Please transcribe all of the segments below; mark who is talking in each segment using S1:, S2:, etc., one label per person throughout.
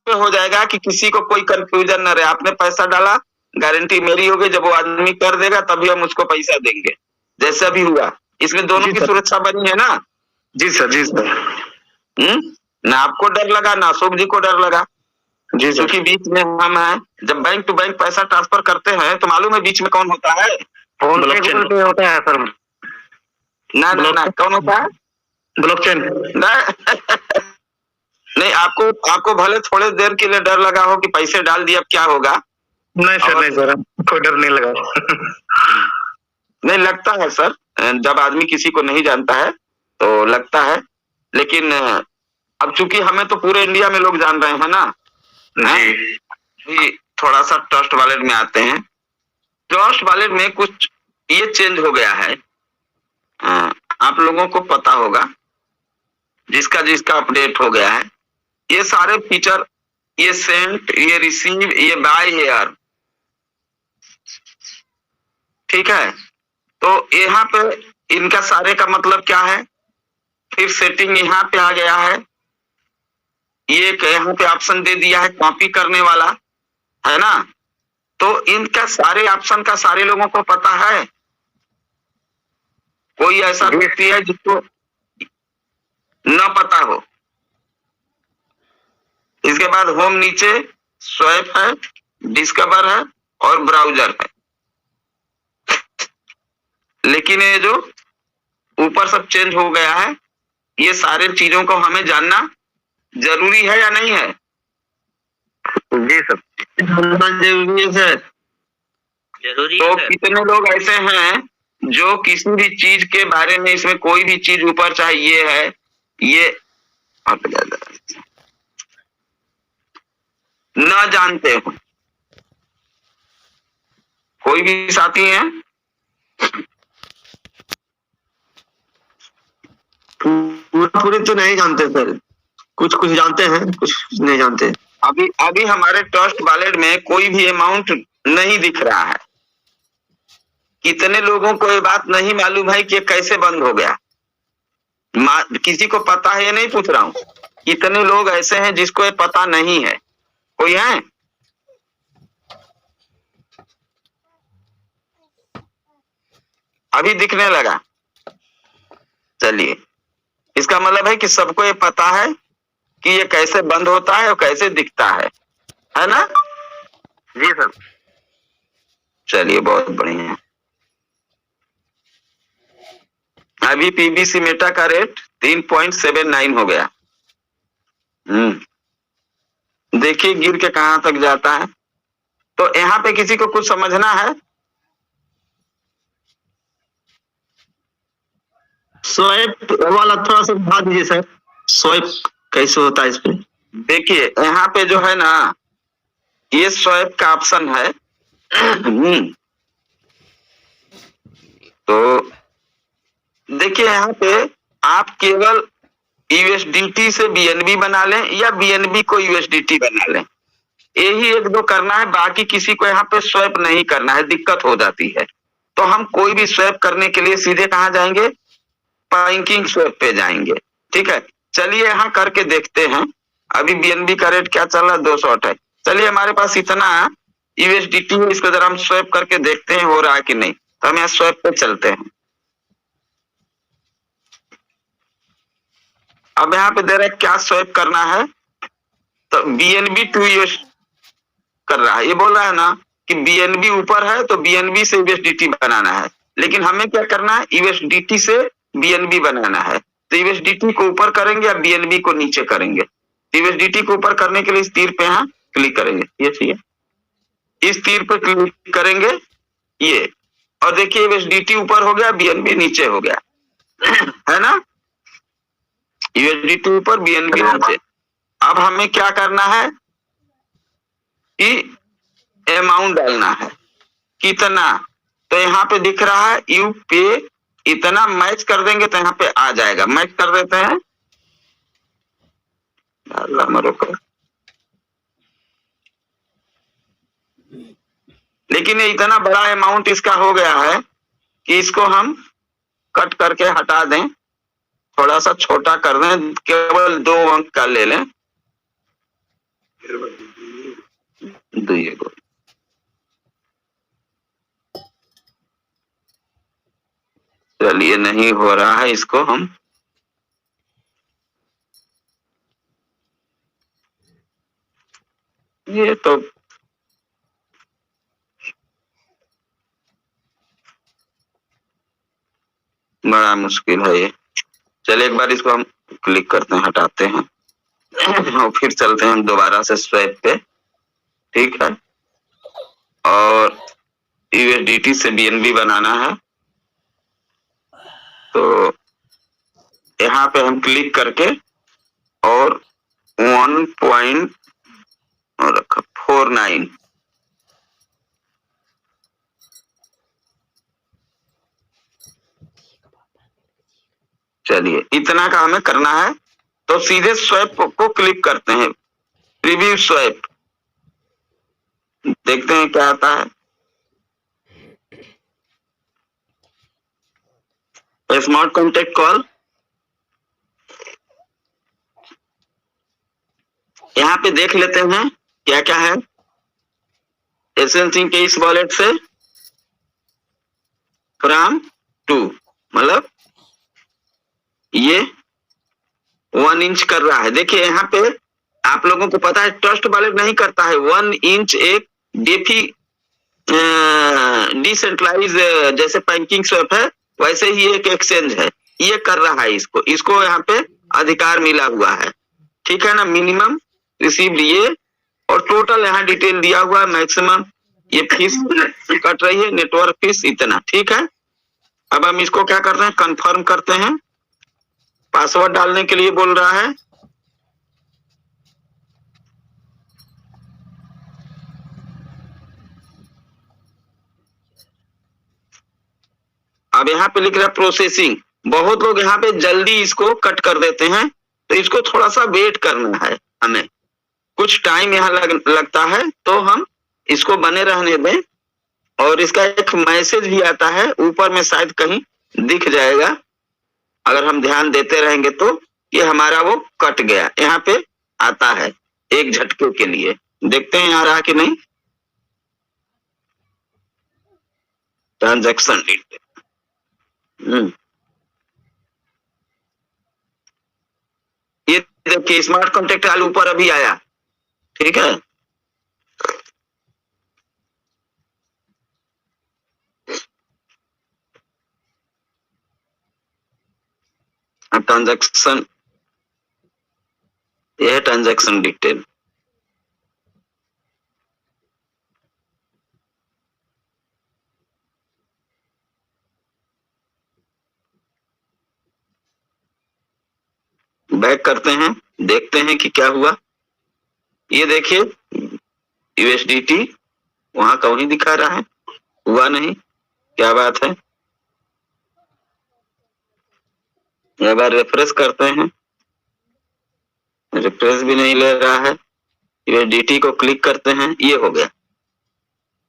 S1: पे हो जाएगा कि किसी को कोई कंफ्यूजन न रहे। आपने पैसा डाला, गारंटी मेरी होगी, जब वो आदमी कर देगा तभी हम उसको पैसा देंगे, जैसा भी हुआ। इसमें दोनों की सुरक्षा बनी है ना।
S2: जी सर, जी सर।
S1: ना आपको डर लगा ना अशोक जी को डर लगा।
S2: जी सर।
S1: क्योंकि बीच में हम हैं। जब बैंक टू बैंक पैसा ट्रांसफर करते हैं तो मालूम है बीच में कौन होता है?
S2: फोन पे, गूगल पे होता है सर।
S1: ना ना ना, कौन होता है?
S2: ब्लॉकचेन।
S1: नहीं, आपको भले थोड़े देर के लिए डर लगा हो कि पैसे डाल दिए अब क्या होगा।
S2: नहीं सर, नहीं सर, कोई डर नहीं लगा।
S1: नहीं लगता है सर, जब आदमी किसी को नहीं जानता है तो लगता है, लेकिन अब चूंकि हमें तो पूरे इंडिया में लोग जान रहे हैं ना। जी। थोड़ा सा ट्रस्ट वॉलेट में आते हैं। ट्रस्ट वॉलेट में कुछ ये चेंज हो गया है, आप लोगों को पता होगा, जिसका जिसका अपडेट हो गया है। ये सारे फीचर, ये सेंड, ये रिसीव, ये बाय एयर, ठीक है। तो यहाँ पे इनका सारे का मतलब क्या है? फिर सेटिंग यहाँ पे आ गया है। ये यहाँ पे ऑप्शन दे दिया है कॉपी करने वाला, है ना। तो इनका सारे ऑप्शन का सारे लोगों को पता है? कोई ऐसा व्यक्ति है जिसको न पता हो? इसके बाद होम नीचे स्वैप है, डिस्कवर है और ब्राउजर है। लेकिन ये जो ऊपर सब चेंज हो गया है, ये सारे चीजों को हमें जानना जरूरी है या नहीं है?
S2: जी सर,
S1: जरूरी है सर, जरूरी है। तो कितने लोग ऐसे हैं जो किसी भी चीज के बारे में, इसमें कोई भी चीज ऊपर चाहे ये है, ये न जानते हो? कोई भी साथी है?
S2: पूरे तो नहीं जानते सर, कुछ कुछ जानते हैं, कुछ नहीं जानते।
S1: अभी हमारे ट्रस्ट वॉलेट में कोई भी अमाउंट नहीं दिख रहा है। कितने लोगों को ये बात नहीं मालूम है कि ये कैसे बंद हो गया? किसी को पता है? ये नहीं पूछ रहा हूँ, कितने लोग ऐसे हैं जिसको ये पता नहीं है? कोई है? अभी दिखने लगा। चलिए, इसका मतलब है कि सबको ये पता है कि ये कैसे बंद होता है और कैसे दिखता है ना?
S2: जी सर।
S1: चलिए, बहुत बढ़िया। अभी पीबीसी मेटा का रेट 3.79 हो गया। देखिए गिर के कहां तक जाता है। तो यहाँ पे किसी को कुछ समझना है?
S2: स्वाइप वाला थोड़ा सा बता दीजिए सर, स्वाइप कैसे होता है इस पे?
S1: देखिए यहाँ पे जो है ना, ये स्वाइप का ऑप्शन है। तो देखिए यहाँ पे आप केवल यूएसडीटी से बीएनबी बना लें या बीएनबी को यूएसडीटी बना लें, यही एक दो करना है। बाकी किसी को यहाँ पे स्वैप नहीं करना है, दिक्कत हो जाती है। तो हम कोई भी स्वैप करने के लिए सीधे कहाँ जाएंगे? बैंकिंग स्वैप पे जाएंगे, ठीक है। चलिए यहाँ करके देखते हैं। अभी बीएनबी का रेट क्या चल रहा है? 208 है। चलिए हमारे पास इतना यूएसडीटी है, इसको जरा हम स्वैप करके देखते हैं हो रहा है कि नहीं। तो हम यहाँ स्वैप पे चलते हैं। अब यहाँ पे दे रहा है क्या स्वैप करना है, तो बीएनबी टू यूएस कर रहा है। ये बोल रहा है ना कि बीएनबी ऊपर है तो बीएनबी से यूएसडीटी बनाना है, लेकिन हमें क्या करना है? यूएसडीटी से बीएनबी बनाना है। तो यूएसडीटी को ऊपर करेंगे या बीएनबी को नीचे करेंगे? यूएसडीटी को ऊपर करने के लिए इस तीर पे यहाँ क्लिक करेंगे, ये चाहिए, इस तीर पे क्लिक करेंगे ये, और देखिए यूएसडीटी ऊपर हो गया, बीएनबी नीचे हो गया, है ना। यूएसडीटी ऊपर, बीएनबी नीचे। अब हमें क्या करना है कि अमाउंट डालना है। कितना? तो यहाँ पे दिख रहा है यू पे इतना, मैच कर देंगे तो यहाँ पे आ जाएगा। मैच कर देते हैं। लेकिन ये इतना बड़ा अमाउंट इसका हो गया है कि इसको हम कट करके हटा दें, थोड़ा सा छोटा कर दें, केवल 2 अंक का ले लें। दुइये गो। चलिए, नहीं हो रहा है, इसको हम ये तो बड़ा मुश्किल है ये। चलिए एक बार इसको हम क्लिक करते हैं, हटाते हैं और फिर चलते हैं दोबारा से स्वैप पे। ठीक है, और यूएसडीटी से बीएनबी बनाना है, तो यहाँ पे हम क्लिक करके और 1.49 चलिए इतना का हमें करना है। तो सीधे स्वैप को क्लिक करते हैं, प्रीव्यू स्वैप, देखते हैं क्या आता है। स्मार्ट कॉन्टेक्ट कॉल, यहाँ पे देख लेते हैं क्या क्या है। एसएन सिंह के इस वॉलेट से फ्रॉम टू, मतलब ये 1 इंच कर रहा है। देखिए यहाँ पे आप लोगों को पता है ट्रस्ट वॉलेट नहीं करता है 1 इंच। एक डेफी डिसेंट्रलाइज जैसे बैंकिंग स्वैप है, वैसे ही एक एक्सचेंज है, ये कर रहा है। इसको यहाँ पे अधिकार मिला हुआ है, ठीक है ना। मिनिमम रिसीव्ड ये, और टोटल यहाँ डिटेल दिया हुआ है। मैक्सिमम ये फीस कट रही है, नेटवर्क फीस इतना, ठीक है। अब हम इसको क्या कर रहे हैं, कंफर्म करते हैं। पासवर्ड डालने के लिए बोल रहा है। अब यहाँ पे लिख रहा है प्रोसेसिंग। बहुत लोग यहाँ पे जल्दी इसको कट कर देते हैं, तो इसको थोड़ा सा वेट करना है, हमें कुछ टाइम यहाँ लगता है, तो हम इसको बने रहने दें। और इसका एक मैसेज भी आता है ऊपर में, शायद कहीं दिख जाएगा, अगर हम ध्यान देते रहेंगे तो। ये हमारा वो कट गया, यहाँ पे आता है एक झटके के लिए। देखते हैं आ रहा कि नहीं। ट्रांजैक्शन ये देखिए स्मार्ट कॉन्टेक्ट वाले ऊपर अभी आया, ठीक है। अब ट्रांजैक्शन, यह है ट्रांजैक्शन डिटेल। बैक करते हैं, देखते हैं कि क्या हुआ। ये देखिए यूएसडीटी वहां का वही दिखा रहा है, हुआ नहीं। क्या बात है। एक बार रिफ्रेश करते हैं, रिफ्रेश भी नहीं ले रहा है। यूएसडीटी को क्लिक करते हैं, ये हो गया,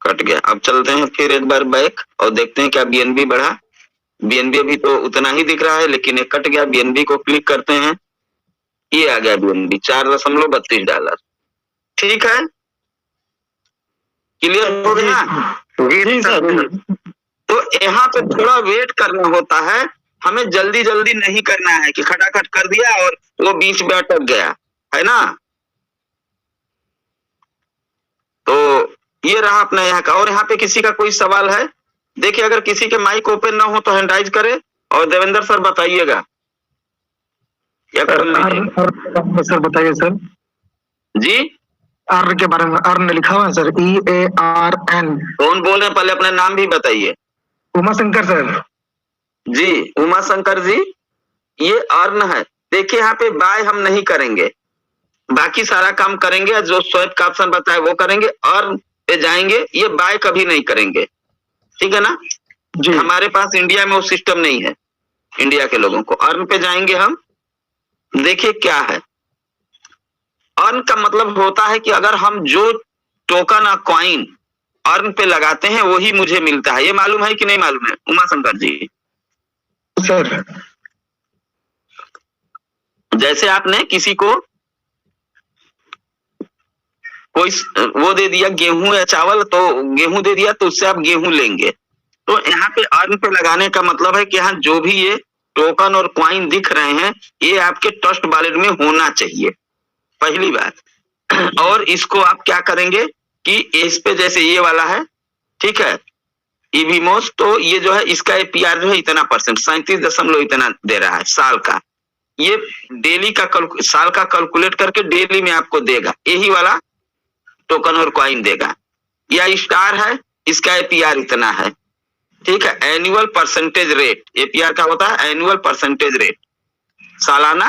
S1: कट गया। अब चलते हैं फिर एक बार बैक और देखते हैं क्या बीएनबी बढ़ा। बीएनबी अभी तो उतना ही दिख रहा है, लेकिन ये कट गया। बीएनबी को क्लिक करते हैं, ये आ गया बीएनबी $4.32। ठीक है, क्लियर हो गया। तो यहाँ पे थोड़ा वेट करना होता है, हमें जल्दी जल्दी नहीं करना है कि खटाखट कर दिया और वो बीच में अटक गया, है ना। तो ये रहा अपना यहाँ का। और यहाँ पे किसी का कोई सवाल है? देखिए अगर किसी के माइक ओपन ना हो तो हैंड राइज करे, और देवेंद्र सर बताइएगा क्या करना।
S3: सर बताइए सर
S1: जी।
S3: अर्न के बारे में, अर्न लिखा हुआ है सर, EARN।
S1: कौन बोल रहे हैं, पहले अपना नाम भी बताइए।
S3: उमा शंकर सर।
S1: जी उमा शंकर जी, ये अर्न है। देखिए यहाँ पे बाय हम नहीं करेंगे, बाकी सारा काम करेंगे, जो स्वैप का ऑप्शन बताए वो करेंगे। अर्न पे जाएंगे, ये बाय कभी नहीं करेंगे, ठीक है ना
S3: जी।
S1: हमारे पास इंडिया में वो सिस्टम नहीं है, इंडिया के लोगों को। अर्न पे जाएंगे हम, देखिए क्या है। अर्न का मतलब होता है कि अगर हम जो टोकन या कॉइन अर्न पे लगाते हैं वही मुझे मिलता है। ये मालूम है कि नहीं मालूम है उमा शंकर जी?
S3: सर
S1: जैसे आपने किसी को कोई वो दे दिया गेहूं या चावल, तो गेहूं दे दिया तो उससे आप गेहूं लेंगे। तो यहाँ पे अर्न पे लगाने का मतलब है कि यहाँ जो भी ये टोकन और क्वाइन दिख रहे हैं ये आपके ट्रस्ट वॉलेट में होना चाहिए, पहली बात। और इसको आप क्या करेंगे कि इस पे जैसे ये वाला है, ठीक है, ईवीमोस, तो ये जो है इसका एपीआर जो है इतना परसेंट 37 इतना दे रहा है साल का। ये डेली का साल का कैलकुलेट करके डेली में आपको देगा, यही वाला टोकन और क्वाइन देगा। या स्टार है, इसका एपीआर इतना है, ठीक है। एनुअल परसेंटेज रेट, एपीआर का होता है एनुअल परसेंटेज रेट, सालाना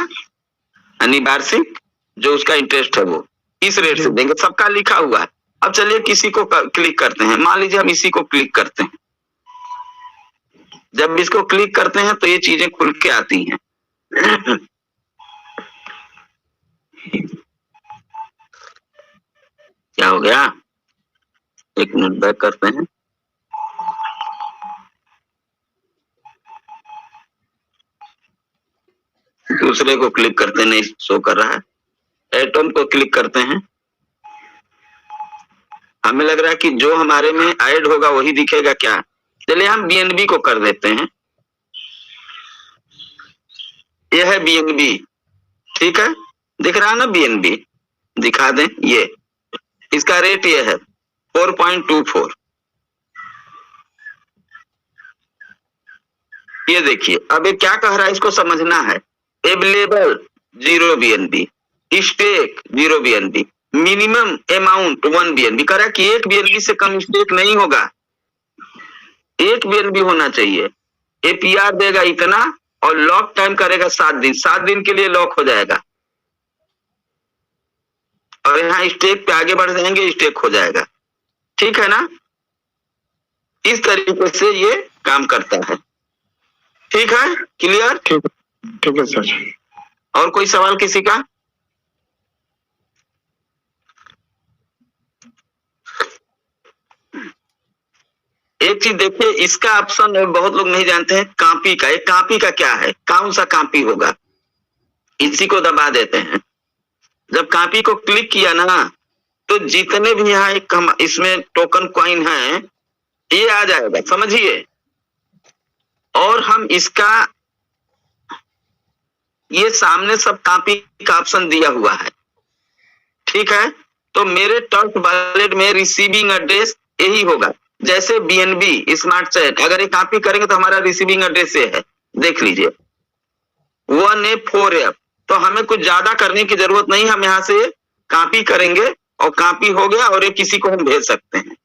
S1: यानी वार्षिक जो उसका इंटरेस्ट है वो इस रेट से देंगे, सबका लिखा हुआ है। अब चलिए किसी को क्लिक करते हैं, मान लीजिए हम इसी को क्लिक करते हैं। जब इसको क्लिक करते हैं तो ये चीजें खुल के आती हैं। क्या हो गया, एक मिनट बैक करते हैं। दूसरे को क्लिक करते, नहीं शो कर रहा है। एटम को क्लिक करते हैं, हमें लग रहा है कि जो हमारे में ऐड होगा वही दिखेगा क्या। चलिए हम बीएनबी को कर देते हैं, यह है बीएनबी, ठीक है, दिख रहा है ना बीएनबी, दिखा दें। ये इसका रेट ये है 4.24। ये देखिए, अब ये क्या कह रहा है इसको समझना है। Available 0 BNB, stake 0 BNB, minimum amount 1 BNB. कह रहा है कि 1 बीएनबी से कम स्टेक नहीं होगा, 1 बीएनबी होना चाहिए। एपीआर देगा इतना और लॉक टाइम करेगा 7 दिन, 7 दिन के लिए लॉक हो जाएगा। और यहाँ स्टेक पे आगे बढ़ जाएंगे, स्टेक हो जाएगा, ठीक है ना। इस तरीके से ये काम करता है, ठीक है, क्लियर।
S3: ठीक है सर।
S1: और कोई सवाल किसी का? एक चीज देखिए, इसका ऑप्शन बहुत लोग नहीं जानते हैं, कॉपी का। एक कॉपी का क्या है, कौन सा कॉपी होगा, इसी को दबा देते हैं। जब कॉपी को क्लिक किया ना तो जितने भी यहाँ एक इसमें टोकन कॉइन है ये आ जाएगा, समझिए। और हम इसका ये सामने सब कॉपी का ऑप्शन दिया हुआ है, ठीक है। तो मेरे ट्रस्ट वॉलेट में रिसीविंग एड्रेस यही होगा, जैसे बीएनबी स्मार्ट चैट, अगर ये कॉपी करेंगे तो हमारा रिसीविंग एड्रेस ये है, देख लीजिए 1A4F। तो हमें कुछ ज्यादा करने की जरूरत नहीं, हम यहाँ से कॉपी करेंगे और कॉपी हो गया और ये किसी को हम भेज सकते हैं,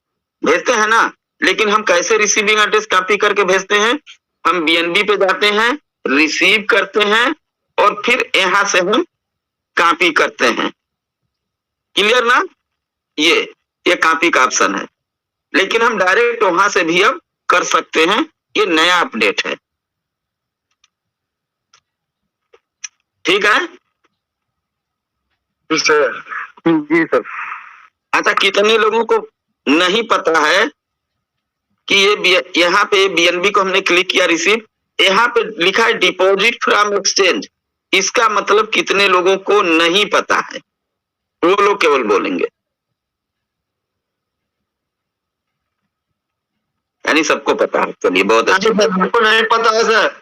S1: भेजते हैं ना। लेकिन हम कैसे रिसीविंग एड्रेस कॉपी करके भेजते हैं, हम बीएनबी पे जाते हैं, रिसीव करते हैं और फिर यहाँ से हम कॉपी करते हैं, क्लियर ना। ये कॉपी का ऑप्शन है, लेकिन हम डायरेक्ट वहां से भी अब कर सकते हैं, ये नया अपडेट है, ठीक है।
S3: जी सर।
S1: अच्छा, कितने लोगों को नहीं पता है कि ये यहाँ पे बीएनबी को हमने क्लिक किया रिसीव, यहाँ पे लिखा है डिपॉजिट फ्रॉम एक्सचेंज, इसका मतलब कितने लोगों को नहीं पता है, वो लोग केवल बोलेंगे, यानी सबको पता है। चलिए बहुत अच्छा,
S2: हमको नहीं पता है सर।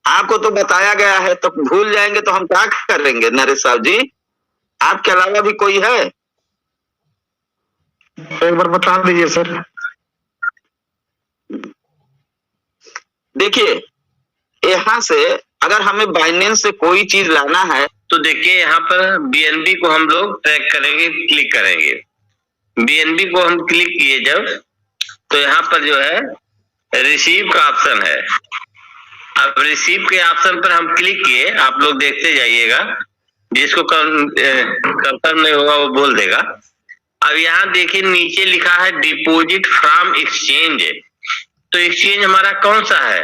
S1: आपको तो बताया गया है, तो भूल जाएंगे तो हम क्या करेंगे। नरेश साहब जी, आपके अलावा भी कोई है?
S3: एक बार बता दीजिए सर।
S1: देखिए, यहाँ से अगर हमें बाइनेंस से कोई चीज लाना है
S4: तो देखिए यहाँ पर बीएनबी को हम लोग ट्रैक करेंगे, क्लिक करेंगे। बीएनबी को हम क्लिक किए जब, तो यहाँ पर जो है रिसीव का ऑप्शन है। अब रिसीव के ऑप्शन पर हम क्लिक किए, आप लोग देखते जाइएगा, जिसको कंफर्म नहीं होगा वो बोल देगा। अब यहाँ देखिए नीचे लिखा है डिपॉजिट फ्रॉम एक्सचेंज, तो एक्सचेंज हमारा कौन सा है,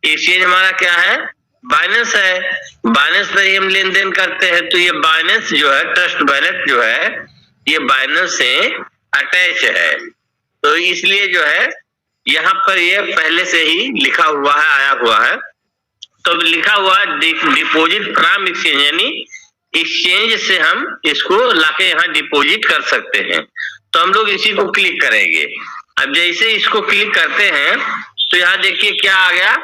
S4: एक्सचेंज हमारा क्या है, बाइनेंस है। बाइनेंस पर ही हम लेन देन करते हैं, तो ये बाइनेंस जो है, ट्रस्ट वॉलेट जो है, ये बाइनेंस से अटैच है। तो इसलिए जो है यहाँ पर ये पहले से ही लिखा हुआ है, आया हुआ है। तो लिखा हुआ है डिपॉजिट फ्रॉम एक्सचेंज, यानी एक्सचेंज से हम इसको लाके यहाँ डिपॉजिट कर सकते हैं। तो हम लोग इसी को क्लिक करेंगे। अब जैसे इसको क्लिक करते हैं तो यहाँ देखिए क्या आ गया,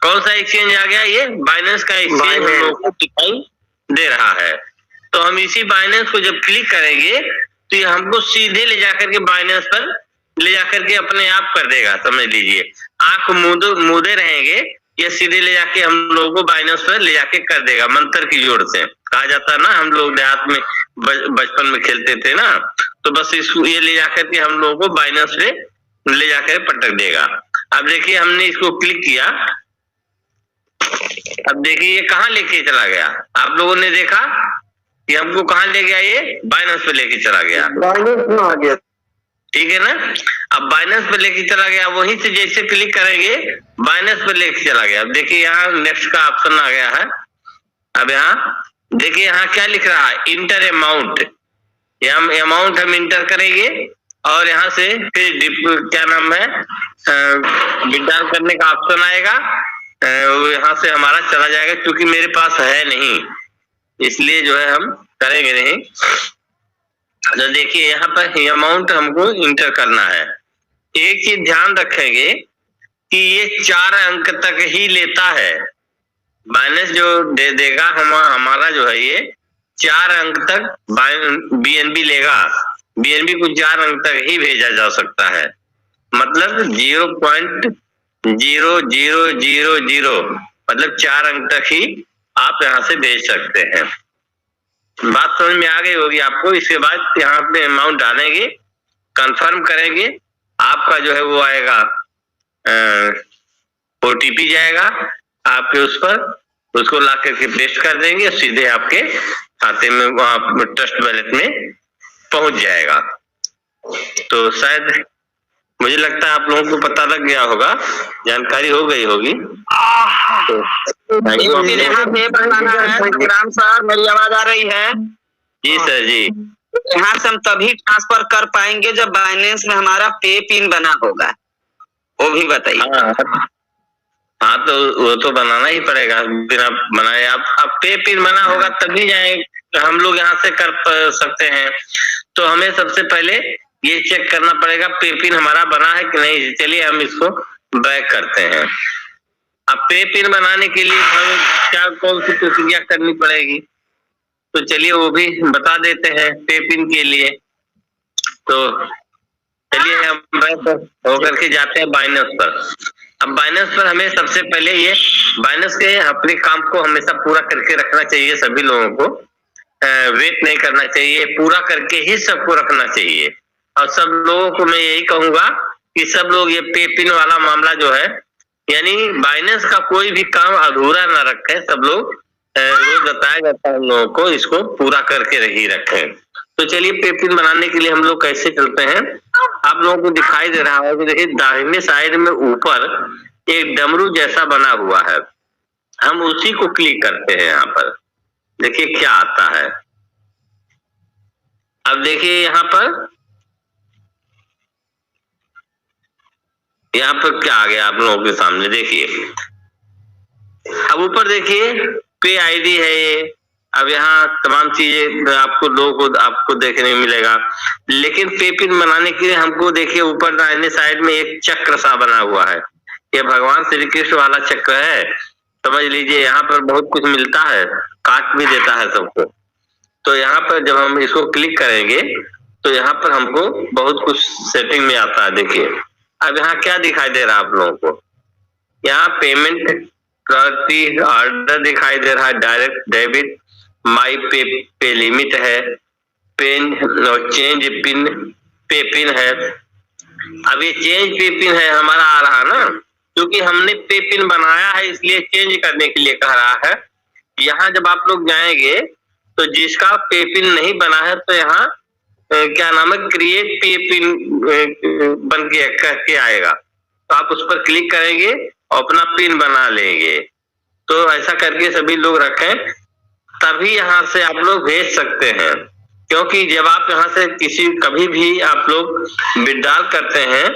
S4: कौन सा एक्सचेंज आ गया, ये बाइनेंस का एक्सचेंज हम लोग को दिखाई दे रहा है। तो हम इसी बाइनेंस को जब क्लिक करेंगे तो ये हमको सीधे ले जाकर के बाइनेंस पर ले जाकर के अपने आप कर देगा। समझ लीजिए, आंख मूंदे रहेंगे, ये सीधे ले जाके हम लोगों को बाइनेंस पर ले जाके कर देगा। मंत्र की जोड़ से कहा जाता है ना, हम लोग देहात में बचपन में खेलते थे ना, तो बस इसको ये ले जाकर के हम लोगों को बाइनेंस पे ले जाकर पटक देगा। अब देखिए हमने इसको क्लिक किया, अब देखिए ये कहाँ लेके चला गया। आप लोगों ने देखा कि हमको कहाँ ले गया, ये बाइनेंस पे लेके चला गया।
S2: बाइनेंस में आ गया,
S4: ठीक है ना। अब बाइनेंस पे लेके चला गया, वहीं से जैसे क्लिक करेंगे बाइनेंस पे लेके चला गया। अब देखिए यहाँ नेक्स्ट का ऑप्शन आ गया है। अब यहाँ देखिए यहाँ क्या लिख रहा है, इंटर अमाउंट। यहाँ अमाउंट हम इंटर करेंगे और यहाँ से फिर क्या नाम है, विड्रॉल करने का ऑप्शन आएगा। यहाँ से हमारा चला जाएगा, क्योंकि मेरे पास है नहीं, इसलिए जो है हम करेंगे नहीं। तो देखिए यहाँ पर अमाउंट हमको इंटर करना है। एक चीज ध्यान रखेंगे कि ये 4 अंक तक ही लेता है। बाइनेंस जो दे देगा हमारा जो है ये 4 अंक तक बीएनबी लेगा। बीएनबी को 4 अंक तक ही भेजा जा सकता है, मतलब 0.0000, मतलब 4 अंक तक ही आप यहाँ से भेज सकते हैं। बात समझ में आ गई होगी आपको। इसके बाद यहाँ पे अमाउंट डालेंगे, कंफर्म करेंगे, आपका जो है वो आएगा, ओटीपी जाएगा आपके उस पर, उसको ला करके पेस्ट कर देंगे, सीधे आपके खाते में वहां ट्रस्ट वॉलेट में पहुंच जाएगा। तो शायद मुझे लगता है आप लोगों को पता लग गया होगा, जानकारी हो गई होगी।
S1: यहाँ पे बताना है राम साहब, मेरी आवाज आ रही है?
S4: जी सर जी।
S1: यहाँ से हम तभी ट्रांसफर कर पाएंगे जब बाइनेंस में हमारा पे पिन बना होगा, वो भी बताइए।
S4: हाँ तो वो तो बनाना ही पड़ेगा, बिना बनाए आप पे पिन बना होगा तभी जाए हम लोग यहाँ से कर सकते हैं। तो हमें सबसे पहले ये चेक करना पड़ेगा पे पिन हमारा बना है कि नहीं। चलिए हम इसको बैक करते हैं। अब पे पिन बनाने के लिए हमें क्या कौन सी प्रक्रिया करनी पड़ेगी, तो चलिए वो भी बता देते हैं पे पिन के लिए। तो चलिए हम बैक होकर के जाते हैं बाइनेंस पर। अब बाइनेंस पर हमें सबसे पहले ये बाइनेंस के अपने काम को हमेशा पूरा करके रखना चाहिए। सभी लोगों को वेट नहीं करना चाहिए, पूरा करके ही सबको रखना चाहिए। और सब लोगों को मैं यही कहूंगा कि सब लोग ये पे पिन वाला मामला जो है, यानी बाइनेंस का कोई भी काम अधूरा ना रखें। सब लोग रोज बताया जाता है हम लोगों को, इसको पूरा करके ही रखें। तो चलिए पे पिन बनाने के लिए हम लोग कैसे चलते हैं, आप लोगों को दिखाई दे रहा है कि देखिए दाहिने साइड में ऊपर एक डमरू जैसा बना हुआ है, हम उसी को क्लिक करते हैं। यहाँ पर देखिए क्या आता है। अब देखिए यहाँ पर क्या आ गया आप लोगों के सामने, देखिए। अब ऊपर देखिए पे आईडी है ये। अब यहाँ तमाम चीजें आपको लोगों को आपको देखने मिलेगा, लेकिन पे पिन बनाने के लिए हमको देखिए ऊपर दाहिने साइड में एक चक्र सा बना हुआ है, ये भगवान श्री कृष्ण वाला चक्र है। समझ लीजिए यहाँ पर बहुत कुछ मिलता है, काट भी देता है सबको। तो यहाँ पर जब हम इसको क्लिक करेंगे तो यहाँ पर हमको बहुत कुछ सेटिंग में आता है। देखिए अब यहाँ क्या दिखाई दे रहा है आप लोगों को, यहाँ पेमेंट प्रति ऑर्डर दिखाई दे रहा है, डायरेक्ट डेबिट, माई पे लिमिट है, पिन और चेंज पिन पे पिन है। अब ये चेंज पे पिन है हमारा आ रहा ना, क्योंकि हमने पे पिन बनाया है इसलिए चेंज करने के लिए कह रहा है। यहाँ जब आप लोग जाएंगे तो जिसका पे पिन नहीं बना है तो यहाँ क्या नाम है, क्रिएट पे पिन बन के करके आएगा, तो आप उस पर क्लिक करेंगे और अपना पिन बना लेंगे। तो ऐसा करके सभी लोग रखें, तभी यहाँ से आप लोग भेज सकते हैं। क्योंकि जब आप यहाँ से कभी भी आप लोग विड्रॉल करते हैं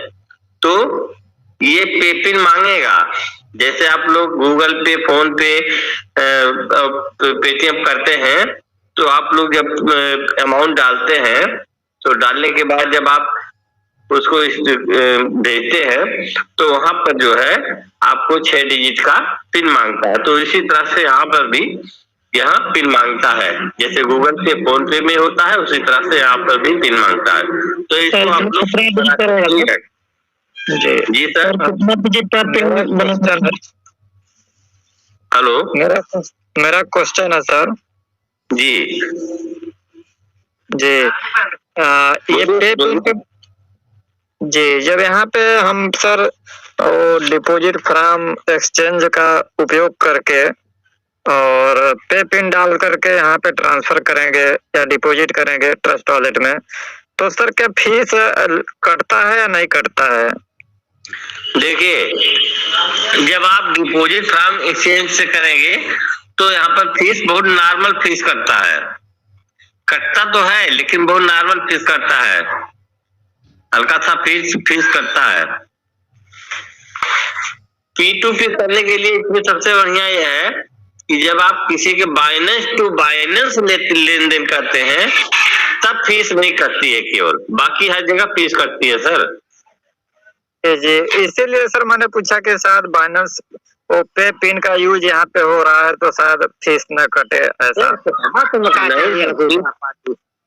S4: तो ये पे पिन मांगेगा। जैसे आप लोग गूगल पे, फोन पे, पेटीएम करते हैं तो आप लोग जब अमाउंट डालते हैं तो डालने के बाद जब आप उसको भेजते हैं तो वहां पर जो है आपको 6 डिजिट का पिन मांगता है। तो इसी तरह से यहाँ पर भी यहाँ पिन मांगता है, जैसे गूगल पे फोन पे में होता है उसी तरह से यहाँ पर भी पिन मांगता है। तो इसको आप लोग जी सर।
S3: कितना डिजिट का पिन बनता है?
S4: हेलो,
S3: मेरा क्वेश्चन है सर
S4: जी
S3: जी। ये पे पिन पे जी, जब यहाँ पे हम सर डिपॉजिट फ्रॉम एक्सचेंज का उपयोग करके और पे पिन डाल करके यहाँ पे ट्रांसफर करेंगे या डिपॉजिट करेंगे ट्रस्ट वॉलेट में, तो सर क्या फीस कटता है या नहीं कटता है?
S4: देखिए, जब आप डिपॉजिट फ्रॉम एक्सचेंज से करेंगे तो यहाँ पर फीस बहुत नॉर्मल फीस कटता है। कटता तो है लेकिन बहुत नॉर्मल फीस कटता है, हल्का सा फीस कटता है। P2P करने के लिए इसमें सबसे बढ़िया यह है कि जब आप किसी के बाइनेंस टू बाइनेंस लेन देन करते हैं तब फीस नहीं कटती है, केवल बाकी हर जगह फीस कटती है सर।
S3: जी, इसीलिए सर मैंने पूछा कि शायद बाइनेंस वो पे पिन का यूज यहाँ पे हो रहा है तो शायद फीस न कटे ऐसा।
S4: नहीं,